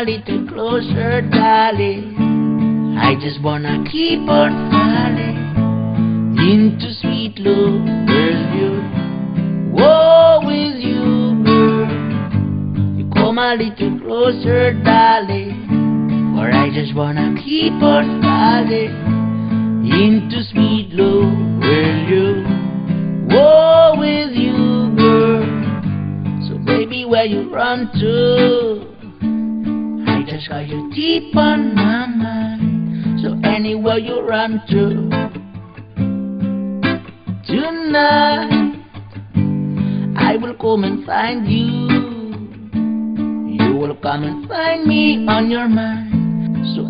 a little closer, darling. I just wanna keep on falling into sweet love with you. Whoa, with you, girl. You come a little closer, darling, or I just wanna keep on falling into sweet love with you. Whoa, with you, girl. So baby, where you run to? I just got you deep on my mind. So anywhere you run to tonight, I will come and find you. You will come and find me on your mind. So